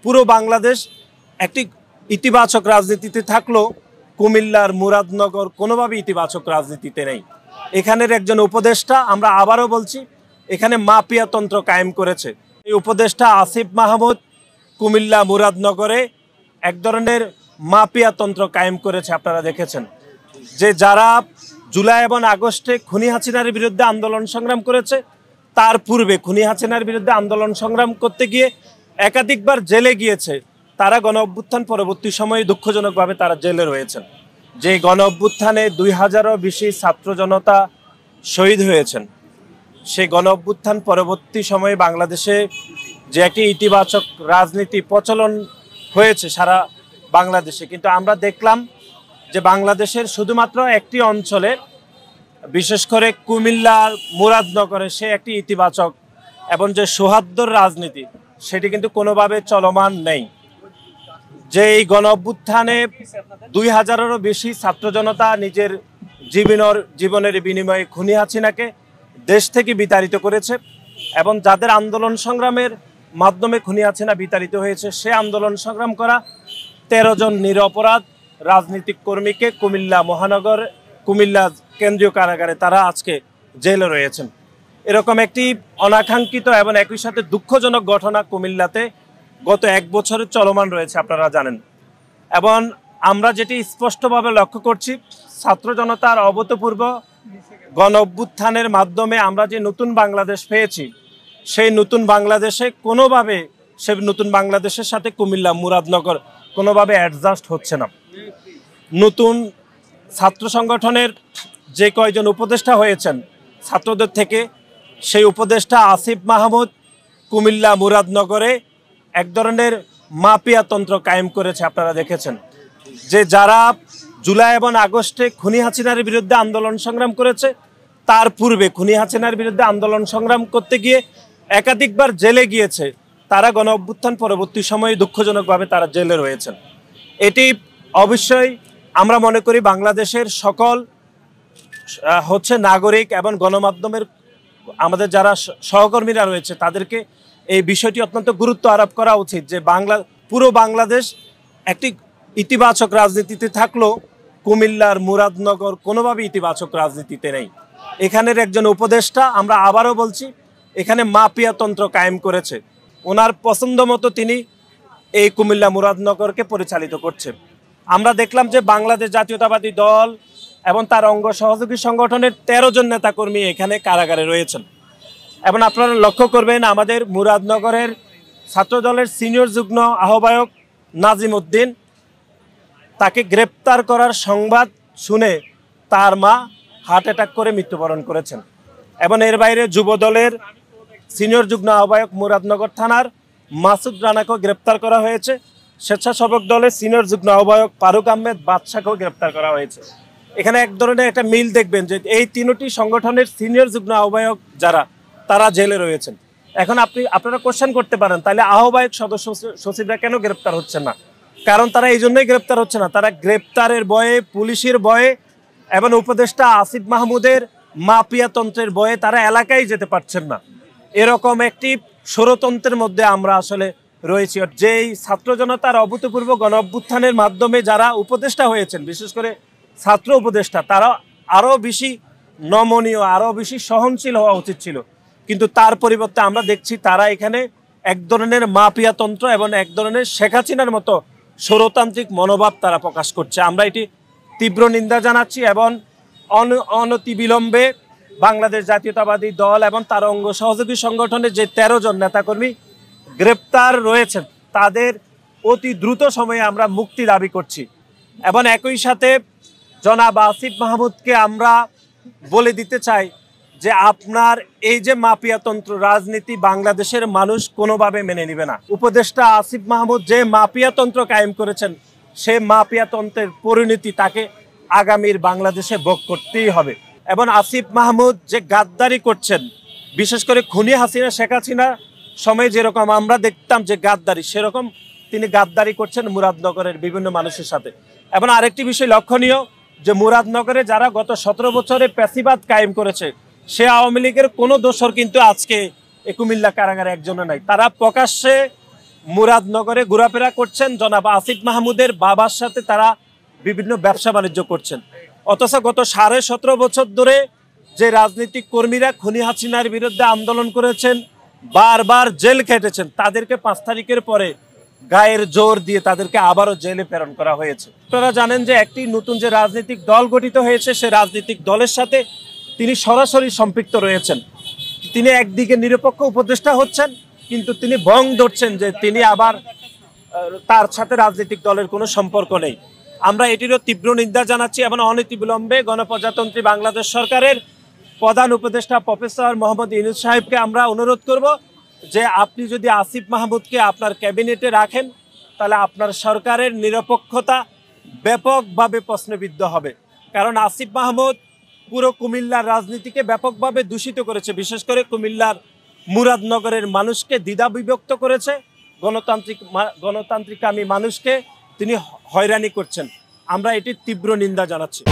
পুরো বাংলাদেশ একটি ইতিবাচক রাজনীতিতে থাকলেও কুমিল্লার মুরাদনগর কোনোভাবে ইতিবাচক রাজনীতিতে নেই। এখানের একজন উপদেষ্টা, আমরা আবারও বলছি, এখানে মাফিয়াতন্ত্র কায়েম করেছে। এই উপদেষ্টা আসিফ মাহমুদ কুমিল্লা মুরাদনগরে এক ধরনের মাফিয়াতন্ত্র কায়েম করেছে। আপনারা দেখেছেন যে যারা জুলাই এবং আগস্টে খুনি হাসিনার বিরুদ্ধে আন্দোলন সংগ্রাম করেছে, তার পূর্বে খুনি হাসিনার বিরুদ্ধে আন্দোলন সংগ্রাম করতে গিয়ে একাধিকবার জেলে গিয়েছে, তারা গণ অভ্যুত্থান পরবর্তী সময়ে দুঃখজনকভাবে তারা জেলে রয়েছেন। যে গণ অভ্যুত্থানে 2000-এরও বেশি ছাত্র জনতা শহীদ হয়েছেন, সেই গণ অভ্যুত্থান পরবর্তী সময়ে বাংলাদেশে যে একটি ইতিবাচক রাজনীতি প্রচলন হয়েছে সারা বাংলাদেশে, কিন্তু আমরা দেখলাম যে বাংলাদেশের শুধুমাত্র একটি অঞ্চলে, বিশেষ করে কুমিল্লার মুরাদনগরে সে একটি ইতিবাচক এবং যে সৌহার্দ্যর রাজনীতি সেটি কিন্তু কোনোভাবে চলমান নেই। যে এই গণ অভ্যুত্থানে 2000-এরও বেশি ছাত্র জনতা নিজের জীবনের বিনিময়ে খুনি হাসিনাকে দেশ থেকে বিতাড়িত করেছে, এবং যাদের আন্দোলন সংগ্রামের মাধ্যমে খুনি হাসিনা বিতাড়িত হয়েছে, সে আন্দোলন সংগ্রাম করা 13 জন নিরপরাধ রাজনৈতিক কর্মীকে কুমিল্লা কেন্দ্রীয় কারাগারে তারা আজকে জেলে রয়েছেন। এরকম একটি অনাকাঙ্ক্ষিত এবং একই সাথে দুঃখজনক ঘটনা কুমিল্লাতে গত 1 বছরে চলমান রয়েছে, আপনারা জানেন। এবং আমরা যেটি স্পষ্টভাবে লক্ষ্য করছি, ছাত্র জনতার অভূতপূর্ব গণ অভ্যুত্থানের মাধ্যমে আমরা যে নতুন বাংলাদেশ পেয়েছি, সেই নতুন বাংলাদেশের সাথে কুমিল্লা মুরাদনগর কোনোভাবে অ্যাডজাস্ট হচ্ছে না। নতুন ছাত্র সংগঠনের যে কয়জন উপদেষ্টা হয়েছেন ছাত্রদের থেকে, সেই উপদেষ্টা আসিফ মাহমুদ কুমিল্লা মুরাদনগরে এক ধরনের মাফিয়াতন্ত্র কায়েম করেছে। আপনারা দেখেছেন যে যারা জুলাই এবং আগস্টে খুনি হাসিনার বিরুদ্ধে আন্দোলন সংগ্রাম করেছে, তার পূর্বে খুনি হাসিনার বিরুদ্ধে আন্দোলন সংগ্রাম করতে গিয়ে একাধিকবার জেলে গিয়েছে, তারা গণ অভ্যুত্থান পরবর্তী সময়ে দুঃখজনকভাবে তারা জেলে রয়েছেন। এটি অবশ্যই আমরা মনে করি বাংলাদেশের সকল নাগরিক এবং গণমাধ্যমের আমাদের যারা সহকর্মীরা রয়েছে তাদেরকে এই বিষয়টি অত্যন্ত গুরুত্ব আরোপ করা উচিত যে পুরো বাংলাদেশ একটি ইতিবাচক রাজনীতিতে থাকলেও কুমিল্লার মুরাদনগর কোনোভাবে ইতিবাচক রাজনীতিতে নেই। এখানের একজন উপদেষ্টা, আমরা আবারও বলছি, এখানে মাফিয়াতন্ত্র কায়েম করেছে। ওনার পছন্দ মতো তিনি এই কুমিল্লা মুরাদনগরকে পরিচালিত করছে। আমরা দেখলাম যে বাংলাদেশ জাতীয়তাবাদী দল এবং তার অঙ্গ সহযোগী সংগঠনের 13 জন নেতাকর্মী এখানে কারাগারে রয়েছেন। এবং আপনারা লক্ষ্য করবেন, আমাদের মুরাদনগরের ছাত্রদলের সিনিয়র যুগ্ম আহ্বায়ক নাজিম উদ্দিন, তাকে গ্রেপ্তার করার সংবাদ শুনে তার মা হার্ট অ্যাটাক করে মৃত্যুবরণ করেছেন। এবং এর বাইরে যুবদলের সিনিয়র যুগ্ম আহ্বায়ক মুরাদনগর থানার মাসুদ রানাকেও গ্রেপ্তার করা হয়েছে। স্বেচ্ছাসেবক দলের সিনিয়র যুগ্ম আহ্বায়ক ফারুক আহমেদ বাদশাকেও গ্রেপ্তার করা হয়েছে। এখানে এক ধরনের একটা মিল দেখবেন যে এই 3টি সংগঠনের সিনিয়র যুগ্ম আহ্বায়ক যারা, তারা জেলে রয়েছেন। এখন আপনারা কোশ্চেন করতে পারেন, তাহলে আহ্বায়ক সচিবরা কেন গ্রেপ্তার হচ্ছেন না? কারণ তারা এই জন্যই গ্রেপ্তার হচ্ছে না, তারা গ্রেপ্তারের ভয়ে, পুলিশের ভয়ে এবং উপদেষ্টা আসিফ মাহমুদের মাফিয়াতন্ত্রের ভয়ে তারা এলাকায় যেতে পারছেন না। এরকম একটি ষড়যন্ত্রের মধ্যে আমরা আসলে রয়েছি। যেই ছাত্র জনতার অভূতপূর্ব গণ অভ্যুত্থানের মাধ্যমে যারা উপদেষ্টা হয়েছেন, বিশেষ করে ছাত্র উপদেষ্টা, তারা আরও বেশি নমনীয়, আরও বেশি সহনশীল হওয়া উচিত ছিল। কিন্তু তার পরিবর্তে আমরা দেখছি তারা এখানে এক ধরনের মাফিয়াতন্ত্র এবং এক ধরনের শেখ হাসিনার মতো স্বৈরতান্ত্রিক মনোভাব তারা প্রকাশ করছে। আমরা এটি তীব্র নিন্দা জানাচ্ছি এবং অনতিবিলম্বে বাংলাদেশ জাতীয়তাবাদী দল এবং তার অঙ্গ সহযোগী সংগঠনের যে 13 জন নেতাকর্মী গ্রেপ্তার রয়েছেন, তাদের অতি দ্রুত সময়ে আমরা মুক্তি দাবি করছি। এবং একই সাথে জনাব আসিফ মাহমুদকে আমরা বলে দিতে চাই যে আপনার এই যে মাফিয়াতন্ত্র রাজনীতি বাংলাদেশের মানুষ কোনোভাবে মেনে নেবে না। উপদেষ্টা আসিফ মাহমুদ যে মাফিয়াতন্ত্র কায়েম করেছেন, সে মাফিয়াতন্ত্রের পরিণতি তাকে আগামীর বাংলাদেশে ভোগ করতেই হবে। এবং আসিফ মাহমুদ যে গাদ্দারি করছেন, বিশেষ করে খুনি হাসিনা, শেখ হাসিনা সময়ে যেরকম আমরা দেখতাম যে গাদ্দারি, সেরকম তিনি গাদ্দারি করছেন মুরাদনগরের বিভিন্ন মানুষের সাথে। এবং আরেকটি বিষয় লক্ষণীয় যে মুরাদনগরে যারা গত 17 বছরে প্যাসিবাদ কায়েম করেছে, সে আওয়ামী লীগের কোনো দোসর কিন্তু আজকে কুমিল্লা কারাগারে একজনও নাই। তারা প্রকাশ্যে মুরাদনগরে ঘোরাফেরা করছেন, জনাব আসিফ মাহমুদের বাবার সাথে তারা বিভিন্ন ব্যবসা বাণিজ্য করছেন। অথচ গত 17.5 বছর ধরে যে রাজনৈতিক কর্মীরা খুনি হাসিনার বিরুদ্ধে আন্দোলন করেছেন, বারবার জেল খেটেছেন, তাদেরকে 5 তারিখের পরে গায়ের জোর দিয়ে তাদেরকে আবারও জেলে প্রেরণ করা হয়েছে। আপনারা জানেন যে একটি নতুন যে রাজনৈতিক দল গঠিত হয়েছে, সে রাজনৈতিক দলের সাথে তিনি সরাসরি সম্পৃক্ত রয়েছেন। তিনি একদিকে নিরপেক্ষ উপদেষ্টা হচ্ছেন, কিন্তু তিনি ভং ধরছেন যে তিনি আবার তার সাথে রাজনৈতিক দলের কোনো সম্পর্ক নেই। আমরা এটিরও তীব্র নিন্দা জানাচ্ছি এবং অনতিবিলম্বে গণপ্রজাতন্ত্রী বাংলাদেশ সরকারের প্রধান উপদেষ্টা প্রফেসর মোহাম্মদ ইউনূস সাহেবকে আমরা অনুরোধ করব যে আপনি যদি আসিফ মাহমুদকে আপনার ক্যাবিনেটে রাখেন, তাহলে আপনার সরকারের নিরপেক্ষতা ব্যাপকভাবে প্রশ্নবিদ্ধ হবে। কারণ আসিফ মাহমুদ পুরো কুমিল্লার রাজনীতিকে ব্যাপকভাবে দূষিত করেছে, বিশেষ করে কুমিল্লার মুরাদনগরের মানুষকে দ্বিধা বিভক্ত করেছে, গণতান্ত্রিকামী মানুষকে তিনি হয়রানি করছেন। আমরা এটির তীব্র নিন্দা জানাচ্ছি।